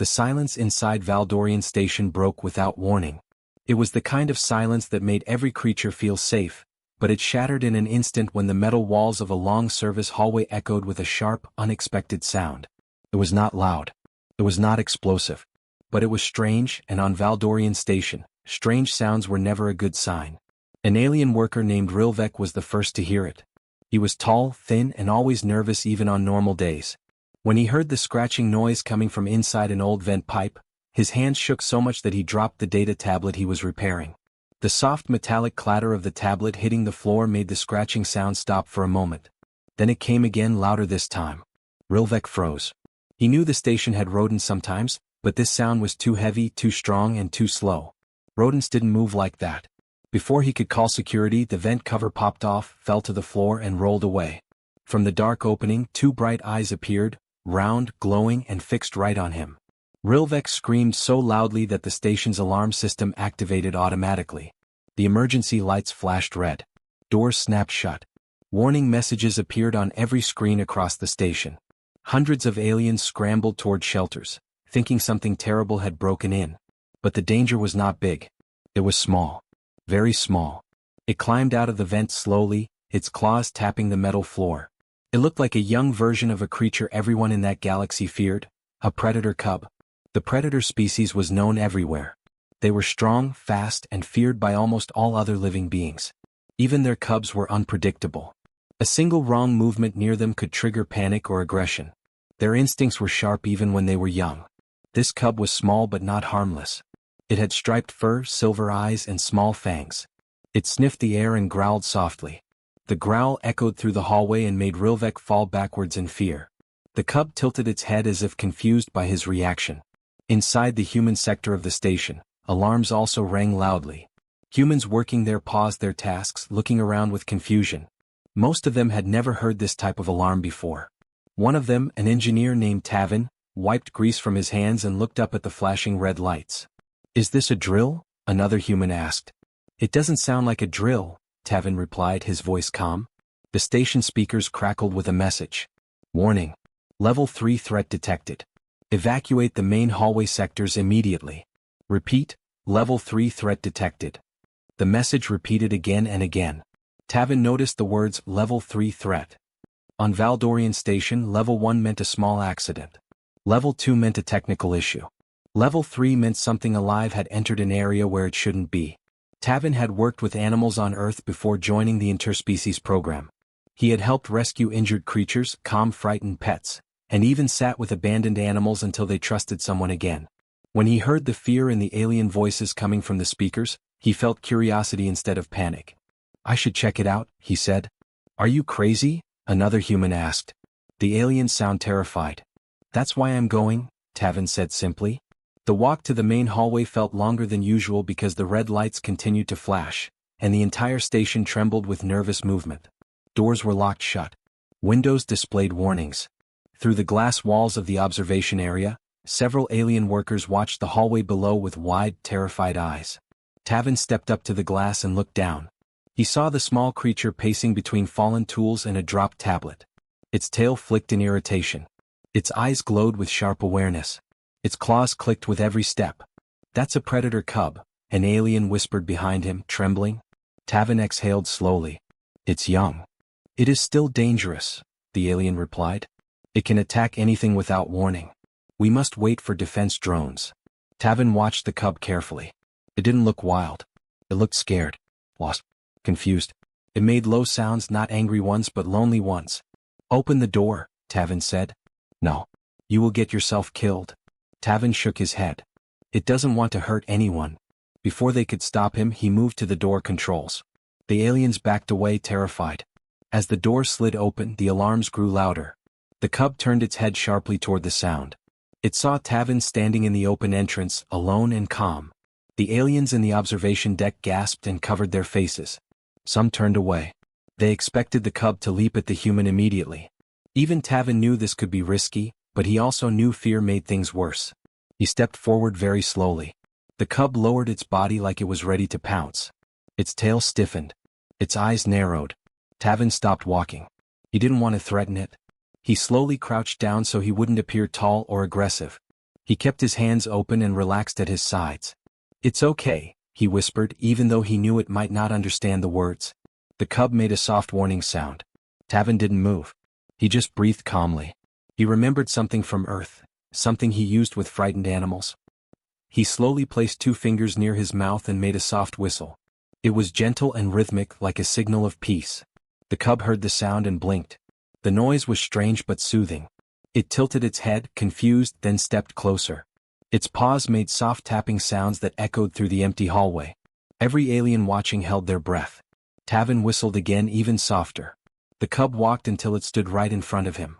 The silence inside Valdorian Station broke without warning. It was the kind of silence that made every creature feel safe, but it shattered in an instant when the metal walls of a long service hallway echoed with a sharp, unexpected sound. It was not loud. It was not explosive. But it was strange, and on Valdorian Station, strange sounds were never a good sign. An alien worker named Rilvek was the first to hear it. He was tall, thin, and always nervous even on normal days. When he heard the scratching noise coming from inside an old vent pipe, his hands shook so much that he dropped the data tablet he was repairing. The soft metallic clatter of the tablet hitting the floor made the scratching sound stop for a moment. Then it came again, louder this time. Rilvek froze. He knew the station had rodents sometimes, but this sound was too heavy, too strong, and too slow. Rodents didn't move like that. Before he could call security, the vent cover popped off, fell to the floor, and rolled away. From the dark opening, two bright eyes appeared, round, glowing, and fixed right on him. Rilvek screamed so loudly that the station's alarm system activated automatically. The emergency lights flashed red. Doors snapped shut. Warning messages appeared on every screen across the station. Hundreds of aliens scrambled toward shelters, thinking something terrible had broken in. But the danger was not big. It was small. Very small. It climbed out of the vent slowly, its claws tapping the metal floor. It looked like a young version of a creature everyone in that galaxy feared, a predator cub. The predator species was known everywhere. They were strong, fast, and feared by almost all other living beings. Even their cubs were unpredictable. A single wrong movement near them could trigger panic or aggression. Their instincts were sharp even when they were young. This cub was small but not harmless. It had striped fur, silver eyes, and small fangs. It sniffed the air and growled softly. The growl echoed through the hallway and made Rilvek fall backwards in fear. The cub tilted its head as if confused by his reaction. Inside the human sector of the station, alarms also rang loudly. Humans working there paused their tasks, looking around with confusion. Most of them had never heard this type of alarm before. One of them, an engineer named Tavin, wiped grease from his hands and looked up at the flashing red lights. "Is this a drill?" another human asked. "It doesn't sound like a drill," Tavin replied, his voice calm. The station speakers crackled with a message. "Warning. Level 3 threat detected. Evacuate the main hallway sectors immediately. Repeat, Level 3 threat detected." The message repeated again and again. Tavin noticed the words Level 3 threat. On Valdorian Station, Level 1 meant a small accident. Level 2 meant a technical issue. Level 3 meant something alive had entered an area where it shouldn't be. Tavin had worked with animals on Earth before joining the interspecies program. He had helped rescue injured creatures, calm frightened pets, and even sat with abandoned animals until they trusted someone again. When he heard the fear in the alien voices coming from the speakers, he felt curiosity instead of panic. "I should check it out," he said. "Are you crazy?" another human asked. The aliens sound terrified. "That's why I'm going," Tavin said simply. The walk to the main hallway felt longer than usual because the red lights continued to flash, and the entire station trembled with nervous movement. Doors were locked shut. Windows displayed warnings. Through the glass walls of the observation area, several alien workers watched the hallway below with wide, terrified eyes. Tavin stepped up to the glass and looked down. He saw the small creature pacing between fallen tools and a dropped tablet. Its tail flicked in irritation. Its eyes glowed with sharp awareness. Its claws clicked with every step. "That's a predator cub," an alien whispered behind him, trembling. Tavin exhaled slowly. "It's young. It is still dangerous," the alien replied. "It can attack anything without warning. We must wait for defense drones." Tavin watched the cub carefully. It didn't look wild. It looked scared, lost, confused. It made low sounds, not angry ones but lonely ones. "Open the door," Tavin said. "No. You will get yourself killed." Tavin shook his head. "It doesn't want to hurt anyone." Before they could stop him, he moved to the door controls. The aliens backed away, terrified. As the door slid open, the alarms grew louder. The cub turned its head sharply toward the sound. It saw Tavin standing in the open entrance, alone and calm. The aliens in the observation deck gasped and covered their faces. Some turned away. They expected the cub to leap at the human immediately. Even Tavin knew this could be risky, but he also knew fear made things worse. He stepped forward very slowly. The cub lowered its body like it was ready to pounce. Its tail stiffened. Its eyes narrowed. Tavin stopped walking. He didn't want to threaten it. He slowly crouched down so he wouldn't appear tall or aggressive. He kept his hands open and relaxed at his sides. "It's okay," he whispered, even though he knew it might not understand the words. The cub made a soft warning sound. Tavin didn't move. He just breathed calmly. He remembered something from Earth, something he used with frightened animals. He slowly placed 2 fingers near his mouth and made a soft whistle. It was gentle and rhythmic, like a signal of peace. The cub heard the sound and blinked. The noise was strange but soothing. It tilted its head, confused, then stepped closer. Its paws made soft tapping sounds that echoed through the empty hallway. Every alien watching held their breath. Tavin whistled again, even softer. The cub walked until it stood right in front of him.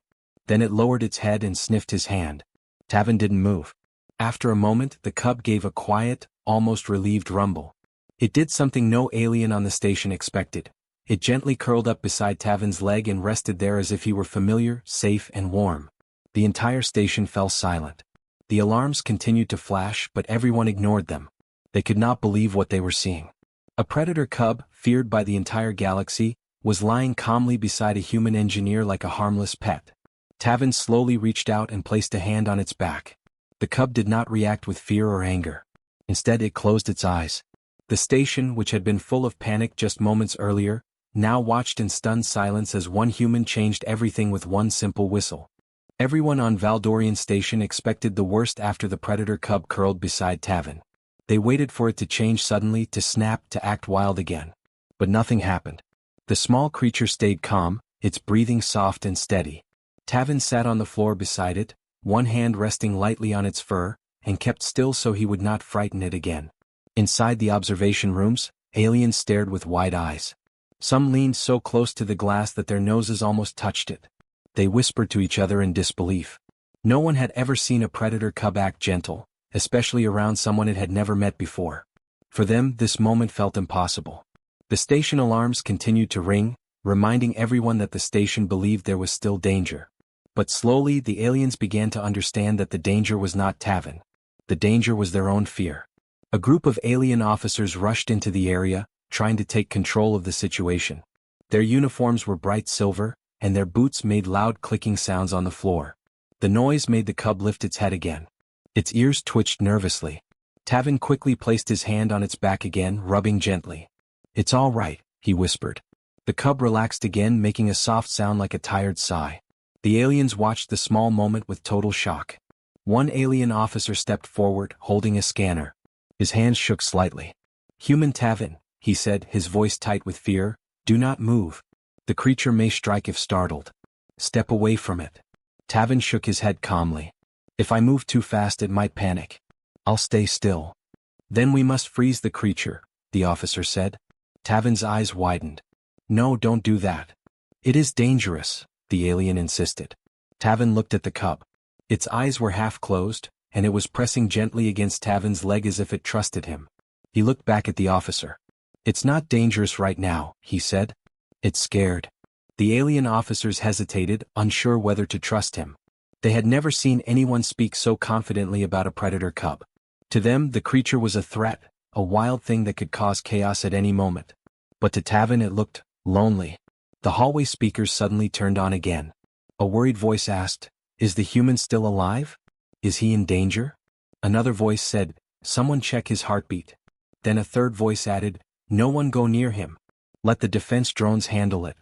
Then it lowered its head and sniffed his hand. Tavin didn't move. After a moment, the cub gave a quiet, almost relieved rumble. It did something no alien on the station expected. It gently curled up beside Tavin's leg and rested there as if he were familiar, safe, and warm. The entire station fell silent. The alarms continued to flash, but everyone ignored them. They could not believe what they were seeing. A predator cub, feared by the entire galaxy, was lying calmly beside a human engineer like a harmless pet. Tavin slowly reached out and placed a hand on its back. The cub did not react with fear or anger. Instead, it closed its eyes. The station, which had been full of panic just moments earlier, now watched in stunned silence as one human changed everything with one simple whistle. Everyone on Valdorian Station expected the worst after the predator cub curled beside Tavin. They waited for it to change suddenly, to snap, to act wild again. But nothing happened. The small creature stayed calm, its breathing soft and steady. Tavin sat on the floor beside it, one hand resting lightly on its fur, and kept still so he would not frighten it again. Inside the observation rooms, aliens stared with wide eyes. Some leaned so close to the glass that their noses almost touched it. They whispered to each other in disbelief. No one had ever seen a predator cub act gentle, especially around someone it had never met before. For them, this moment felt impossible. The station alarms continued to ring, reminding everyone that the station believed there was still danger. But slowly the aliens began to understand that the danger was not Tavin. The danger was their own fear. A group of alien officers rushed into the area, trying to take control of the situation. Their uniforms were bright silver, and their boots made loud clicking sounds on the floor. The noise made the cub lift its head again. Its ears twitched nervously. Tavin quickly placed his hand on its back again, rubbing gently. "It's all right," he whispered. The cub relaxed again, making a soft sound like a tired sigh. The aliens watched the small moment with total shock. One alien officer stepped forward, holding a scanner. His hands shook slightly. "Human Tavin," he said, his voice tight with fear, "do not move. The creature may strike if startled. Step away from it." Tavin shook his head calmly. "If I move too fast it might panic. I'll stay still." "Then we must freeze the creature," the officer said. Tavin's eyes widened. "No, don't do that. It is dangerous," the alien insisted. Tavin looked at the cub. Its eyes were half closed, and it was pressing gently against Tavin's leg as if it trusted him. He looked back at the officer. "It's not dangerous right now," he said. "It's scared." The alien officers hesitated, unsure whether to trust him. They had never seen anyone speak so confidently about a predator cub. To them, the creature was a threat, a wild thing that could cause chaos at any moment. But to Tavin it looked lonely. The hallway speakers suddenly turned on again. A worried voice asked, "Is the human still alive? Is he in danger?" Another voice said, "Someone check his heartbeat." Then a third voice added, "No one go near him. Let the defense drones handle it."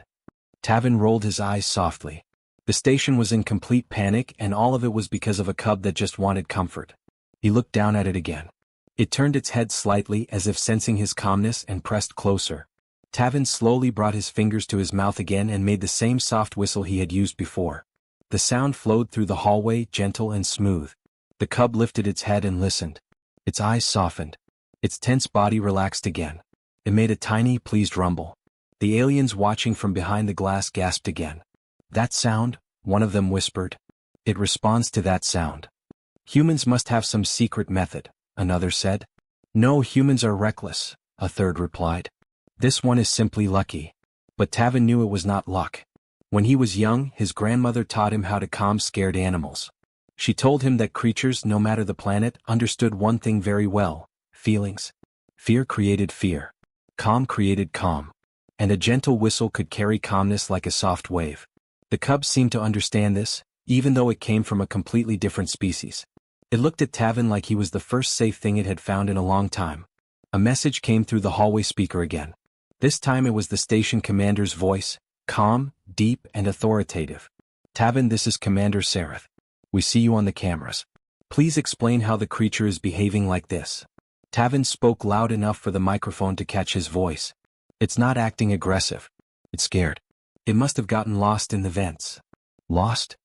Tavin rolled his eyes softly. The station was in complete panic, and all of it was because of a cub that just wanted comfort. He looked down at it again. It turned its head slightly as if sensing his calmness and pressed closer. Tavin slowly brought his fingers to his mouth again and made the same soft whistle he had used before. The sound flowed through the hallway, gentle and smooth. The cub lifted its head and listened. Its eyes softened. Its tense body relaxed again. It made a tiny, pleased rumble. The aliens watching from behind the glass gasped again. "That sound," one of them whispered. "It responds to that sound." "Humans must have some secret method," another said. "No, humans are reckless," a third replied. "This one is simply lucky." But Tavin knew it was not luck. When he was young, his grandmother taught him how to calm scared animals. She told him that creatures, no matter the planet, understood one thing very well: feelings. Fear created fear. Calm created calm. And a gentle whistle could carry calmness like a soft wave. The cub seemed to understand this, even though it came from a completely different species. It looked at Tavin like he was the first safe thing it had found in a long time. A message came through the hallway speaker again. This time it was the station commander's voice, calm, deep, and authoritative. Tavin, this is Commander Sareth. We see you on the cameras. Please explain how the creature is behaving like this. Tavin spoke loud enough for the microphone to catch his voice. It's not acting aggressive. It's scared. It must have gotten lost in the vents. Lost?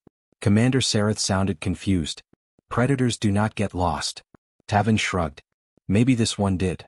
Commander Sareth sounded confused. Predators do not get lost. Tavin shrugged. Maybe this one did.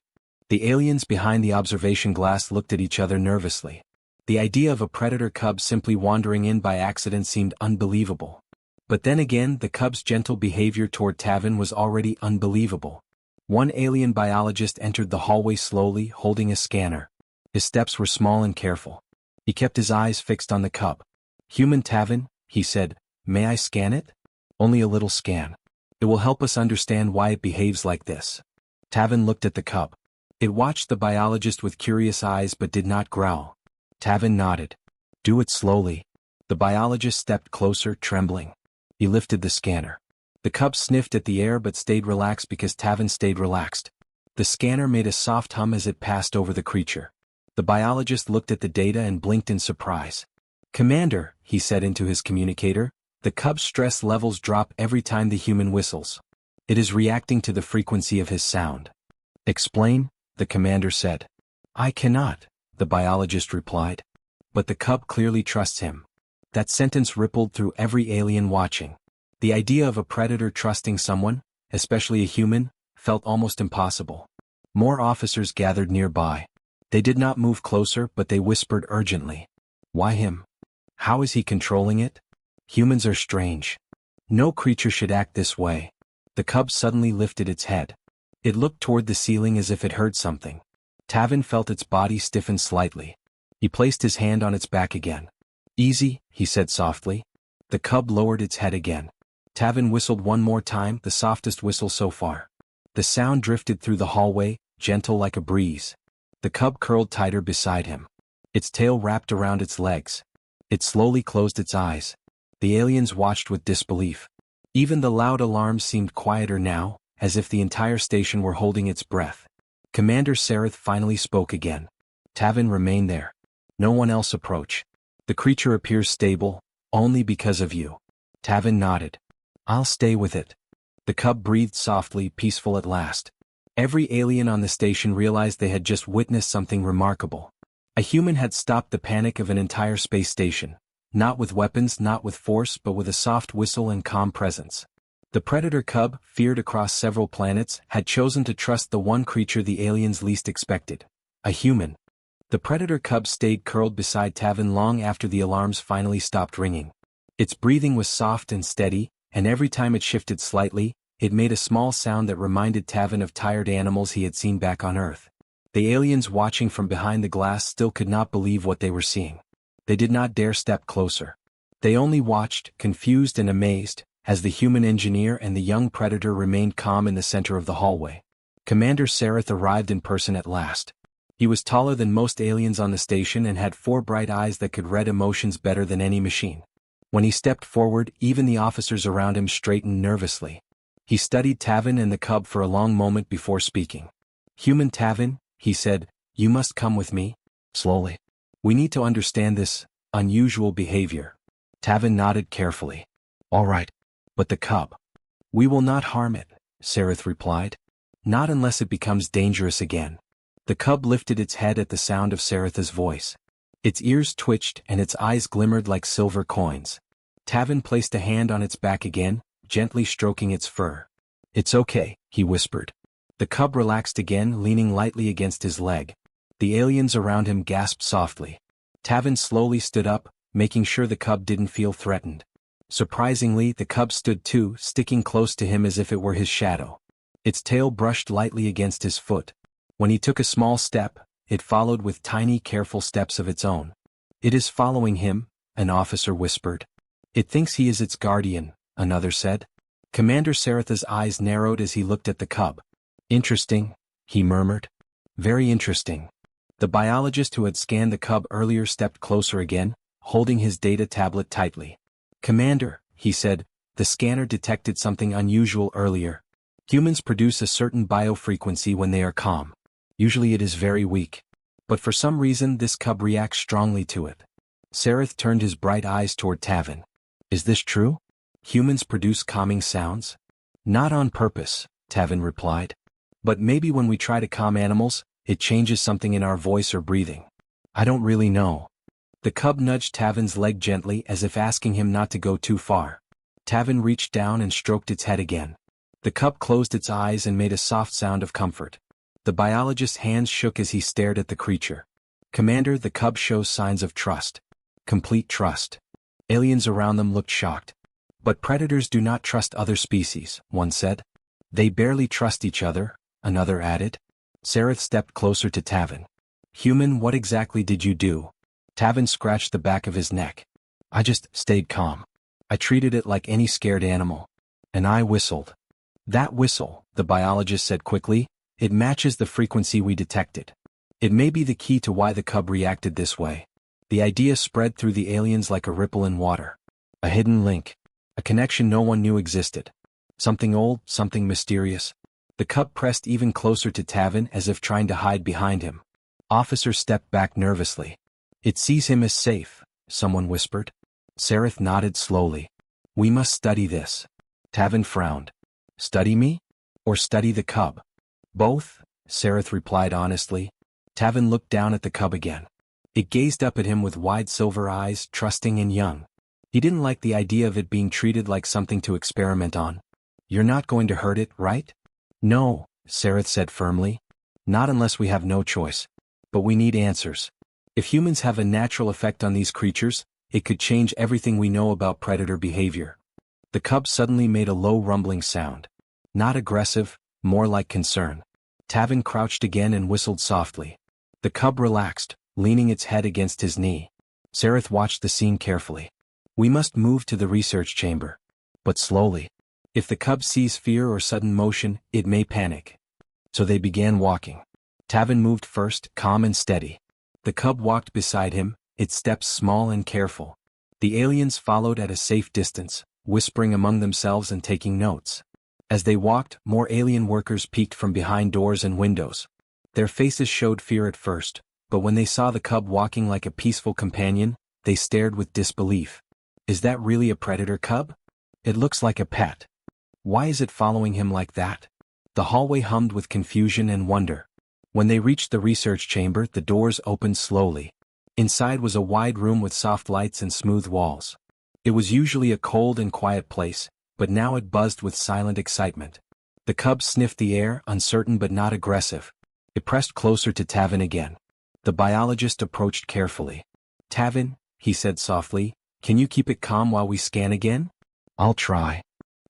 The aliens behind the observation glass looked at each other nervously. The idea of a predator cub simply wandering in by accident seemed unbelievable. But then again, the cub's gentle behavior toward Tavin was already unbelievable. One alien biologist entered the hallway slowly, holding a scanner. His steps were small and careful. He kept his eyes fixed on the cub. Human Tavin, he said, may I scan it? Only a little scan. It will help us understand why it behaves like this. Tavin looked at the cub. It watched the biologist with curious eyes but did not growl. Tavin nodded. Do it slowly. The biologist stepped closer, trembling. He lifted the scanner. The cub sniffed at the air but stayed relaxed because Tavin stayed relaxed. The scanner made a soft hum as it passed over the creature. The biologist looked at the data and blinked in surprise. Commander, he said into his communicator, the cub's stress levels drop every time the human whistles. It is reacting to the frequency of his sound. Explain, the commander said. I cannot, the biologist replied. But the cub clearly trusts him. That sentence rippled through every alien watching. The idea of a predator trusting someone, especially a human, felt almost impossible. More officers gathered nearby. They did not move closer, but they whispered urgently. Why him? How is he controlling it? Humans are strange. No creature should act this way. The cub suddenly lifted its head. It looked toward the ceiling as if it heard something. Tavin felt its body stiffen slightly. He placed his hand on its back again. Easy, he said softly. The cub lowered its head again. Tavin whistled one more time, the softest whistle so far. The sound drifted through the hallway, gentle like a breeze. The cub curled tighter beside him. Its tail wrapped around its legs. It slowly closed its eyes. The aliens watched with disbelief. Even the loud alarms seemed quieter now, as if the entire station were holding its breath. Commander Sareth finally spoke again. Tavin remained there. No one else approach. The creature appears stable, only because of you. Tavin nodded. I'll stay with it. The cub breathed softly, peaceful at last. Every alien on the station realized they had just witnessed something remarkable. A human had stopped the panic of an entire space station. Not with weapons, not with force, but with a soft whistle and calm presence. The predator cub, feared across several planets, had chosen to trust the one creature the aliens least expected. A human. The predator cub stayed curled beside Tavin long after the alarms finally stopped ringing. Its breathing was soft and steady, and every time it shifted slightly, it made a small sound that reminded Tavin of tired animals he had seen back on Earth. The aliens watching from behind the glass still could not believe what they were seeing. They did not dare step closer. They only watched, confused and amazed, as the human engineer and the young predator remained calm in the center of the hallway. Commander Sareth arrived in person at last. He was taller than most aliens on the station and had 4 bright eyes that could read emotions better than any machine. When he stepped forward, even the officers around him straightened nervously. He studied Tavin and the cub for a long moment before speaking. Human Tavin, he said, you must come with me. Slowly. We need to understand this unusual behavior. Tavin nodded carefully. All right. But the cub. We will not harm it, Sareth replied. Not unless it becomes dangerous again. The cub lifted its head at the sound of Sareth's voice. Its ears twitched and its eyes glimmered like silver coins. Tavin placed a hand on its back again, gently stroking its fur. It's okay, he whispered. The cub relaxed again, leaning lightly against his leg. The aliens around him gasped softly. Tavin slowly stood up, making sure the cub didn't feel threatened. Surprisingly, the cub stood too, sticking close to him as if it were his shadow. Its tail brushed lightly against his foot. When he took a small step, it followed with tiny, careful steps of its own. It is following him, an officer whispered. It thinks he is its guardian, another said. Commander Sareth's eyes narrowed as he looked at the cub. Interesting, he murmured. Very interesting. The biologist who had scanned the cub earlier stepped closer again, holding his data tablet tightly. Commander, he said, The scanner detected something unusual earlier. Humans produce a certain biofrequency when they are calm. Usually it is very weak. But for some reason this cub reacts strongly to it. Sareth turned his bright eyes toward Tavin. Is this true? Humans produce calming sounds? Not on purpose, Tavin replied. But maybe when we try to calm animals, it changes something in our voice or breathing. I don't really know. The cub nudged Tavin's leg gently as if asking him not to go too far. Tavin reached down and stroked its head again. The cub closed its eyes and made a soft sound of comfort. The biologist's hands shook as he stared at the creature. Commander, the cub shows signs of trust. Complete trust. Aliens around them looked shocked. But predators do not trust other species, one said. They barely trust each other, another added. Sareth stepped closer to Tavin. Human, what exactly did you do? Tavin scratched the back of his neck. I just stayed calm. I treated it like any scared animal. And I whistled. That whistle, the biologist said quickly, it matches the frequency we detected. It may be the key to why the cub reacted this way. The idea spread through the aliens like a ripple in water. A hidden link. A connection no one knew existed. Something old, something mysterious. The cub pressed even closer to Tavin as if trying to hide behind him. Officer stepped back nervously. It sees him as safe, someone whispered. Sareth nodded slowly. We must study this. Tavin frowned. Study me? Or study the cub? Both, Sareth replied honestly. Tavin looked down at the cub again. It gazed up at him with wide silver eyes, trusting and young. He didn't like the idea of it being treated like something to experiment on. You're not going to hurt it, right? No, Sareth said firmly. Not unless we have no choice. But we need answers. If humans have a natural effect on these creatures, it could change everything we know about predator behavior. The cub suddenly made a low rumbling sound. Not aggressive, more like concern. Tavin crouched again and whistled softly. The cub relaxed, leaning its head against his knee. Sareth watched the scene carefully. We must move to the research chamber. But slowly. If the cub sees fear or sudden motion, it may panic. So they began walking. Tavin moved first, calm and steady. The cub walked beside him, its steps small and careful. The aliens followed at a safe distance, whispering among themselves and taking notes. As they walked, more alien workers peeked from behind doors and windows. Their faces showed fear at first, but when they saw the cub walking like a peaceful companion, they stared with disbelief. Is that really a predator cub? It looks like a pet. Why is it following him like that? The hallway hummed with confusion and wonder. When they reached the research chamber, the doors opened slowly. Inside was a wide room with soft lights and smooth walls. It was usually a cold and quiet place, but now it buzzed with silent excitement. The cub sniffed the air, uncertain but not aggressive. It pressed closer to Tavin again. The biologist approached carefully. Tavin, he said softly, can you keep it calm while we scan again? I'll try.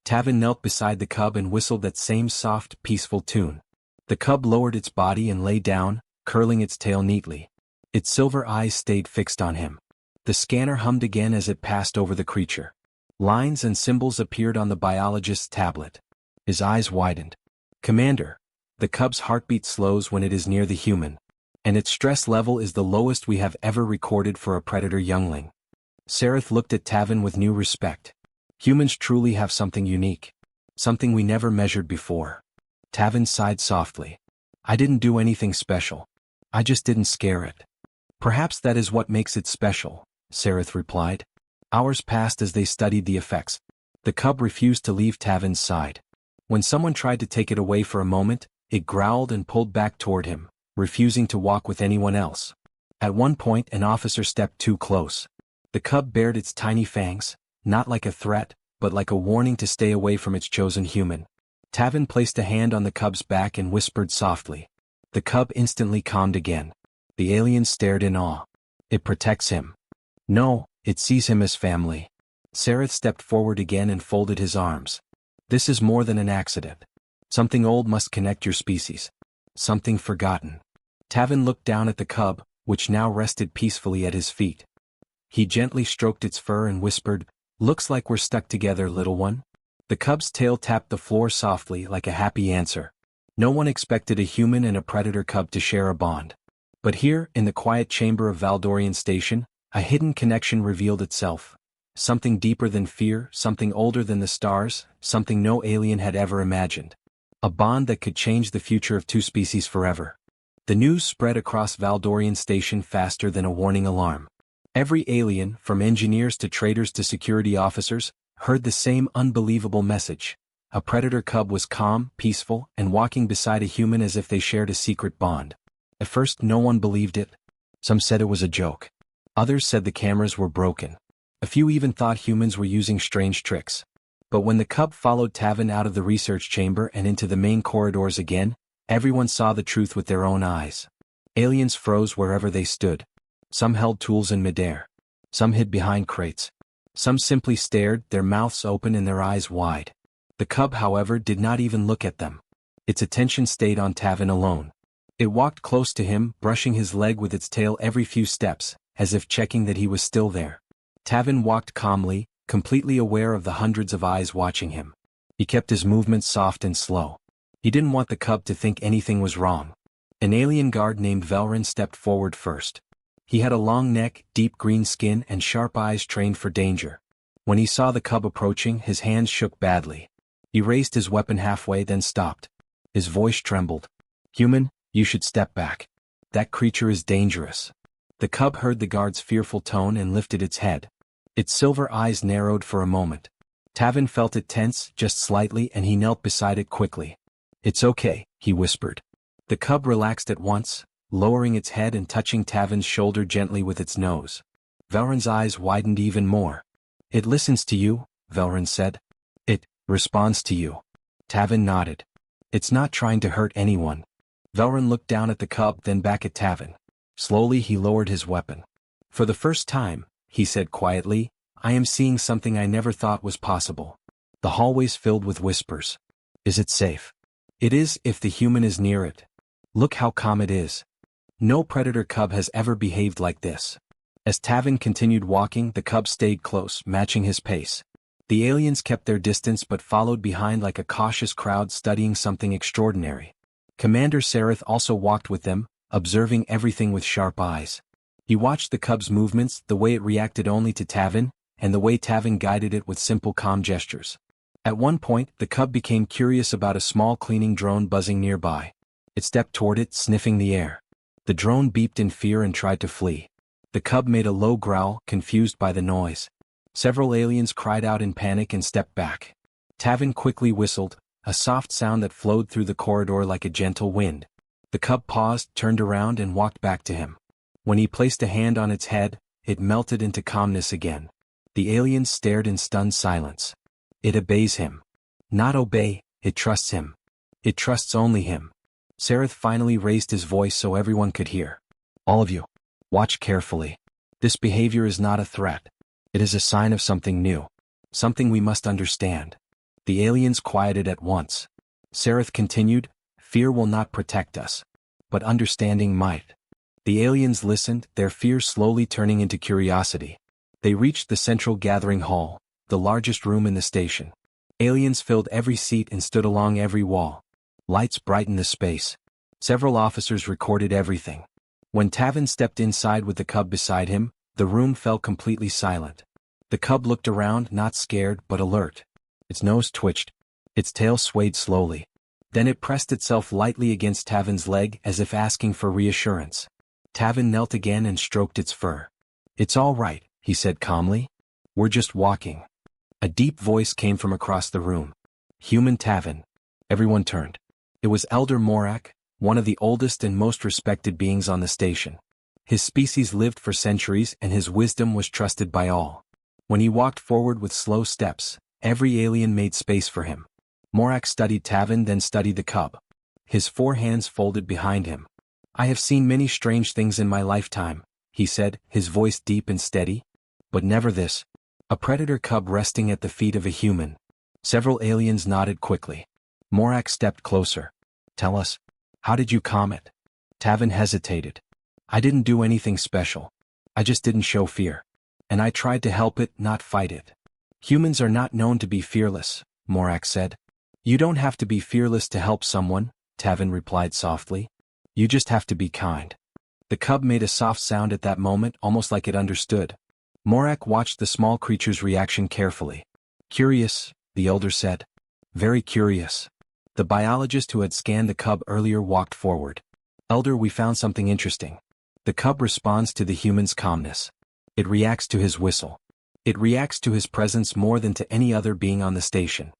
Tavin knelt beside the cub and whistled that same soft, peaceful tune. The cub lowered its body and lay down, curling its tail neatly. Its silver eyes stayed fixed on him. The scanner hummed again as it passed over the creature. Lines and symbols appeared on the biologist's tablet. His eyes widened. Commander, the cub's heartbeat slows when it is near the human, and its stress level is the lowest we have ever recorded for a predator youngling. Sareth looked at Tavin with new respect. Humans truly have something unique. Something we never measured before. Tavin sighed softly. I didn't do anything special. I just didn't scare it. Perhaps that is what makes it special, Sareth replied. Hours passed as they studied the effects. The cub refused to leave Tavin's side. When someone tried to take it away for a moment, it growled and pulled back toward him, refusing to walk with anyone else. At one point, an officer stepped too close. The cub bared its tiny fangs, not like a threat, but like a warning to stay away from its chosen human. Tavin placed a hand on the cub's back and whispered softly. The cub instantly calmed again. The alien stared in awe. It protects him. No, it sees him as family. Sareth stepped forward again and folded his arms. This is more than an accident. Something old must connect your species. Something forgotten. Tavin looked down at the cub, which now rested peacefully at his feet. He gently stroked its fur and whispered, "Looks like we're stuck together, little one." The cub's tail tapped the floor softly like a happy answer. No one expected a human and a predator cub to share a bond. But here, in the quiet chamber of Valdorian Station, a hidden connection revealed itself. Something deeper than fear, something older than the stars, something no alien had ever imagined. A bond that could change the future of two species forever. The news spread across Valdorian Station faster than a warning alarm. Every alien, from engineers to traders to security officers, heard the same unbelievable message. A predator cub was calm, peaceful, and walking beside a human as if they shared a secret bond. At first no one believed it. Some said it was a joke. Others said the cameras were broken. A few even thought humans were using strange tricks. But when the cub followed Tavin out of the research chamber and into the main corridors again, everyone saw the truth with their own eyes. Aliens froze wherever they stood. Some held tools in midair. Some hid behind crates. Some simply stared, their mouths open and their eyes wide. The cub, however, did not even look at them. Its attention stayed on Tavin alone. It walked close to him, brushing his leg with its tail every few steps, as if checking that he was still there. Tavin walked calmly, completely aware of the hundreds of eyes watching him. He kept his movements soft and slow. He didn't want the cub to think anything was wrong. An alien guard named Velrin stepped forward first. He had a long neck, deep green skin, and sharp eyes trained for danger. When he saw the cub approaching, his hands shook badly. He raised his weapon halfway, then stopped. His voice trembled. "Human, you should step back. That creature is dangerous." The cub heard the guard's fearful tone and lifted its head. Its silver eyes narrowed for a moment. Tavin felt it tense, just slightly, and he knelt beside it quickly. "It's okay," he whispered. The cub relaxed at once, lowering its head and touching Tavin's shoulder gently with its nose. Velrin's eyes widened even more. "It listens to you," Velrin said. "It responds to you." Tavin nodded. "It's not trying to hurt anyone." Velrin looked down at the cub, then back at Tavin. Slowly he lowered his weapon. "For the first time," he said quietly, "I am seeing something I never thought was possible." The hallways filled with whispers. "Is it safe?" "It is if the human is near it. Look how calm it is. No predator cub has ever behaved like this." As Tavin continued walking, the cub stayed close, matching his pace. The aliens kept their distance but followed behind like a cautious crowd studying something extraordinary. Commander Sereth also walked with them, observing everything with sharp eyes. He watched the cub's movements, the way it reacted only to Tavin, and the way Tavin guided it with simple calm gestures. At one point, the cub became curious about a small cleaning drone buzzing nearby. It stepped toward it, sniffing the air. The drone beeped in fear and tried to flee. The cub made a low growl, confused by the noise. Several aliens cried out in panic and stepped back. Tavin quickly whistled, a soft sound that flowed through the corridor like a gentle wind. The cub paused, turned around and walked back to him. When he placed a hand on its head, it melted into calmness again. The aliens stared in stunned silence. "It obeys him." "Not obey, it trusts him. It trusts only him." Sereth finally raised his voice so everyone could hear. "All of you, watch carefully. This behavior is not a threat. It is a sign of something new. Something we must understand." The aliens quieted at once. Sereth continued, "Fear will not protect us. But understanding might." The aliens listened, their fear slowly turning into curiosity. They reached the central gathering hall, the largest room in the station. Aliens filled every seat and stood along every wall. Lights brightened the space. Several officers recorded everything. When Tavin stepped inside with the cub beside him, the room fell completely silent. The cub looked around, not scared but alert. Its nose twitched. Its tail swayed slowly. Then it pressed itself lightly against Tavin's leg as if asking for reassurance. Tavin knelt again and stroked its fur. "It's all right," he said calmly. "We're just walking." A deep voice came from across the room. "Human Tavin." Everyone turned. It was Elder Morak, one of the oldest and most respected beings on the station. His species lived for centuries and his wisdom was trusted by all. When he walked forward with slow steps, every alien made space for him. Morak studied Tavin, then studied the cub. His 4 hands folded behind him. "I have seen many strange things in my lifetime," he said, his voice deep and steady. "But never this. A predator cub resting at the feet of a human." Several aliens nodded quickly. Morak stepped closer. "Tell us, how did you calm it?" Tavin hesitated. "I didn't do anything special. I just didn't show fear. And I tried to help it, not fight it." "Humans are not known to be fearless," Morak said. "You don't have to be fearless to help someone," Tavin replied softly. "You just have to be kind." The cub made a soft sound at that moment, almost like it understood. Morak watched the small creature's reaction carefully. Curious, the elder said. Very curious. The biologist who had scanned the cub earlier walked forward. Elder, we found something interesting. The cub responds to the human's calmness. It reacts to his whistle. It reacts to his presence more than to any other being on the station.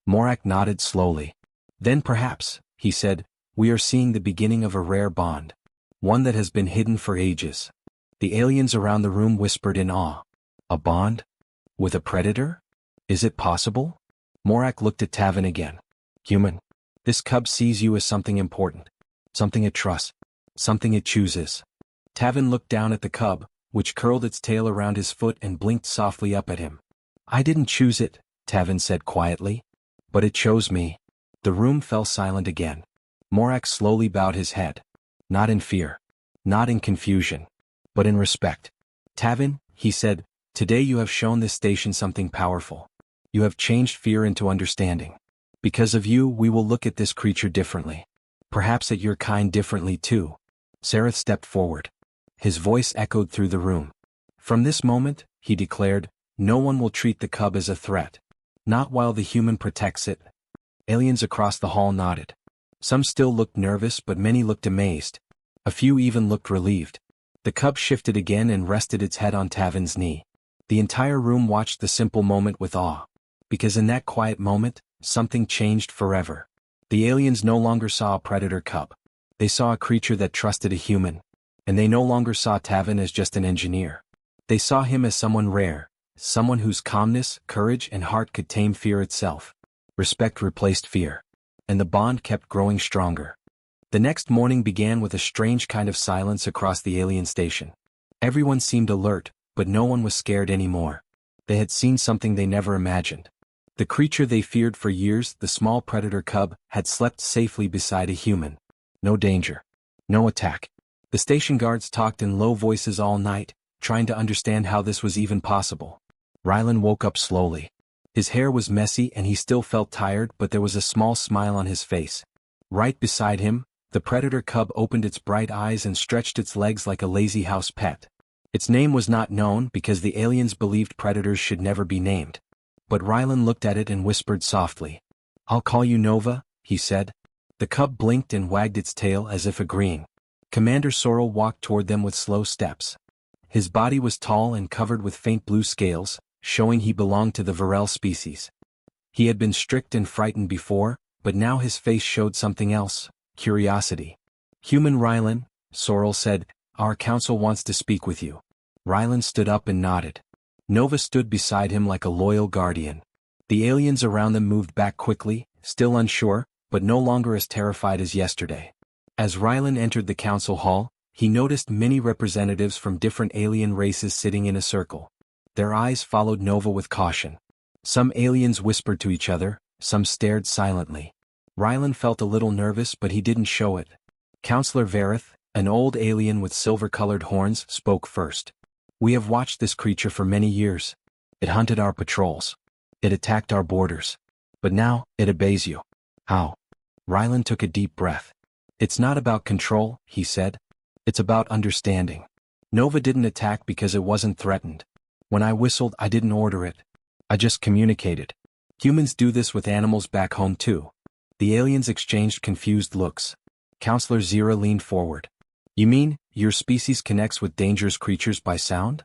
Morak nodded slowly. Then perhaps, he said, we are seeing the beginning of a rare bond. One that has been hidden for ages. The aliens around the room whispered in awe. A bond? With a predator? Is it possible? Morak looked at Tavin again. Human. This cub sees you as something important. Something it trusts. Something it chooses. Tavin looked down at the cub, which curled its tail around his foot and blinked softly up at him. I didn't choose it, Tavin said quietly. But it chose me. The room fell silent again. Morak slowly bowed his head. Not in fear. Not in confusion. But in respect. Tavin, he said, today you have shown this station something powerful. You have changed fear into understanding. Because of you, we will look at this creature differently. Perhaps at your kind differently too. Sareth stepped forward. His voice echoed through the room. From this moment, he declared, no one will treat the cub as a threat. Not while the human protects it. Aliens across the hall nodded. Some still looked nervous, but many looked amazed. A few even looked relieved. The cub shifted again and rested its head on Tavin's knee. The entire room watched the simple moment with awe. Because in that quiet moment, something changed forever. The aliens no longer saw a predator cub. They saw a creature that trusted a human. And they no longer saw Tavin as just an engineer. They saw him as someone rare, someone whose calmness, courage, and heart could tame fear itself. Respect replaced fear. And the bond kept growing stronger. The next morning began with a strange kind of silence across the alien station. Everyone seemed alert, but no one was scared anymore. They had seen something they never imagined. The creature they feared for years, the small predator cub, had slept safely beside a human. No danger. No attack. The station guards talked in low voices all night, trying to understand how this was even possible. Rylan woke up slowly. His hair was messy and he still felt tired, but there was a small smile on his face. Right beside him, the predator cub opened its bright eyes and stretched its legs like a lazy house pet. Its name was not known because the aliens believed predators should never be named. But Rylan looked at it and whispered softly. I'll call you Nova, he said. The cub blinked and wagged its tail as if agreeing. Commander Sorrel walked toward them with slow steps. His body was tall and covered with faint blue scales, showing he belonged to the Varel species. He had been strict and frightened before, but now his face showed something else, curiosity. Human Rylan, Sorrel said, our council wants to speak with you. Rylan stood up and nodded. Nova stood beside him like a loyal guardian. The aliens around them moved back quickly, still unsure, but no longer as terrified as yesterday. As Rylan entered the council hall, he noticed many representatives from different alien races sitting in a circle. Their eyes followed Nova with caution. Some aliens whispered to each other, some stared silently. Rylan felt a little nervous, but he didn't show it. Counselor Vareth, an old alien with silver-colored horns, spoke first. We have watched this creature for many years. It hunted our patrols. It attacked our borders. But now, it obeys you. How? Rylan took a deep breath. It's not about control, he said. It's about understanding. Nova didn't attack because it wasn't threatened. When I whistled, I didn't order it. I just communicated. Humans do this with animals back home too. The aliens exchanged confused looks. Counselor Zira leaned forward. You mean, your species connects with dangerous creatures by sound?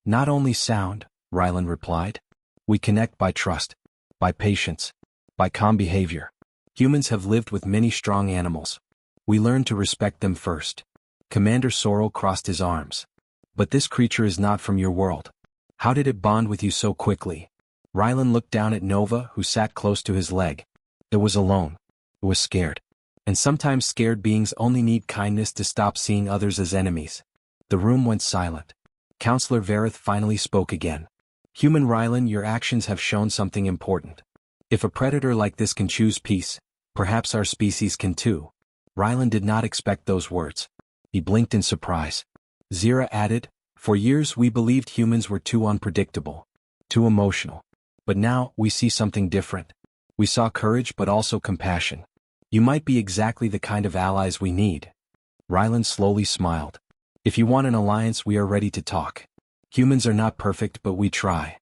Not only sound, Rylan replied. We connect by trust, by patience, by calm behavior. Humans have lived with many strong animals. We learn to respect them first. Commander Sorrel crossed his arms. But this creature is not from your world. How did it bond with you so quickly? Rylan looked down at Nova, who sat close to his leg. It was alone. It was scared. And sometimes scared beings only need kindness to stop seeing others as enemies. The room went silent. Counselor Vareth finally spoke again. Human Rylan, your actions have shown something important. If a predator like this can choose peace, perhaps our species can too. Rylan did not expect those words. He blinked in surprise. Zira added, for years we believed humans were too unpredictable, too emotional. But now, we see something different. We saw courage but also compassion. You might be exactly the kind of allies we need. Rylan slowly smiled. If you want an alliance, we are ready to talk. Humans are not perfect, but we try.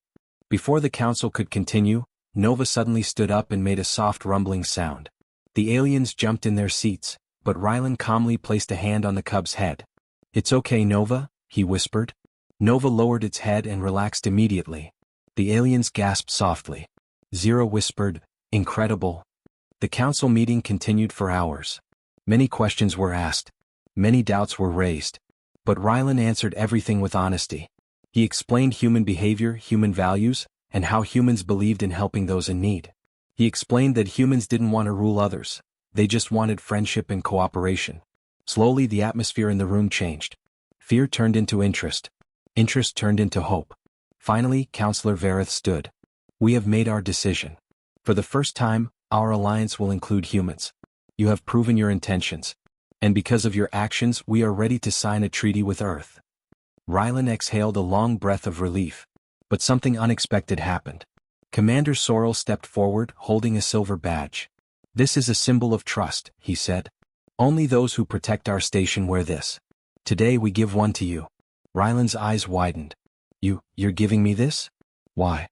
Before the council could continue, Nova suddenly stood up and made a soft rumbling sound. The aliens jumped in their seats, but Rylan calmly placed a hand on the cub's head. "It's okay, Nova," he whispered. Nova lowered its head and relaxed immediately. The aliens gasped softly. Zero whispered, "Incredible." The council meeting continued for hours. Many questions were asked. Many doubts were raised. But Rylan answered everything with honesty. He explained human behavior, human values, and how humans believed in helping those in need. He explained that humans didn't want to rule others. They just wanted friendship and cooperation. Slowly the atmosphere in the room changed. Fear turned into interest. Interest turned into hope. Finally, Counselor Vareth stood. "We have made our decision. For the first time, our alliance will include humans. You have proven your intentions. And because of your actions, we are ready to sign a treaty with Earth." Rylan exhaled a long breath of relief. But something unexpected happened. Commander Sorrel stepped forward, holding a silver badge. "This is a symbol of trust," he said. "Only those who protect our station wear this. Today we give one to you." Rylan's eyes widened. You're giving me this? Why?"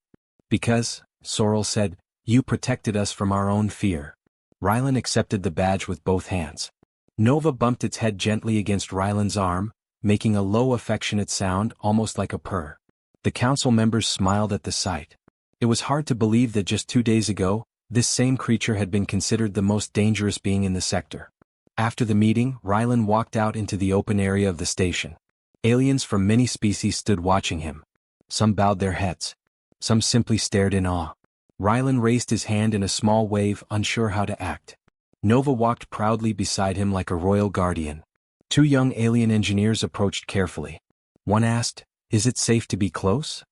"Because," Sorrel said, "you protected us from our own fear." Rylan accepted the badge with both hands. Nova bumped its head gently against Rylan's arm, making a low affectionate sound almost like a purr. The council members smiled at the sight. It was hard to believe that just 2 days ago, this same creature had been considered the most dangerous being in the sector. After the meeting, Rylan walked out into the open area of the station. Aliens from many species stood watching him. Some bowed their heads. Some simply stared in awe. Rylan raised his hand in a small wave, unsure how to act. Nova walked proudly beside him like a royal guardian. 2 young alien engineers approached carefully. One asked, "Is it safe to be close?"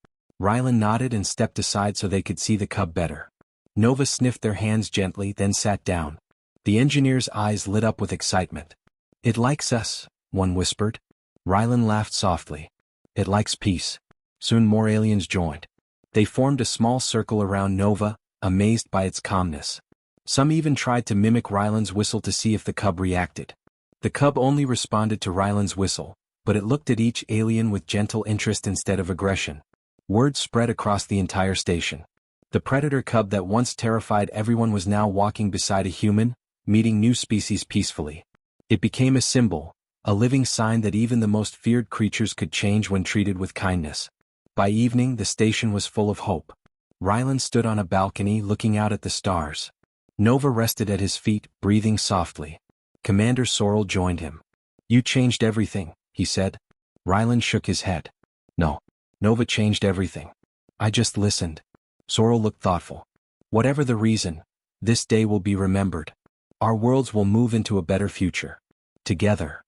Rylan nodded and stepped aside so they could see the cub better. Nova sniffed their hands gently, then sat down. The engineer's eyes lit up with excitement. "It likes us," one whispered. Rylan laughed softly. "It likes peace." Soon more aliens joined. They formed a small circle around Nova, amazed by its calmness. Some even tried to mimic Rylan's whistle to see if the cub reacted. The cub only responded to Rylan's whistle, but it looked at each alien with gentle interest instead of aggression. Word spread across the entire station. The predator cub that once terrified everyone was now walking beside a human, meeting new species peacefully. It became a symbol, a living sign that even the most feared creatures could change when treated with kindness. By evening, the station was full of hope. Rylan stood on a balcony looking out at the stars. Nova rested at his feet, breathing softly. Commander Sorrel joined him. "You changed everything," he said. Rylan shook his head. "No. Nova changed everything. I just listened." Sorrel looked thoughtful. "Whatever the reason, this day will be remembered. Our worlds will move into a better future. Together."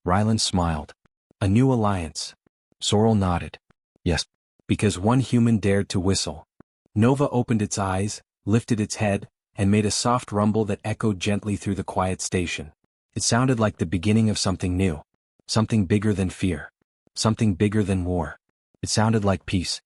Rylan smiled. "A new alliance." Sorrel nodded. "Yes. Because one human dared to whistle." Nova opened its eyes, lifted its head, and made a soft rumble that echoed gently through the quiet station. It sounded like the beginning of something new. Something bigger than fear. Something bigger than war. It sounded like peace.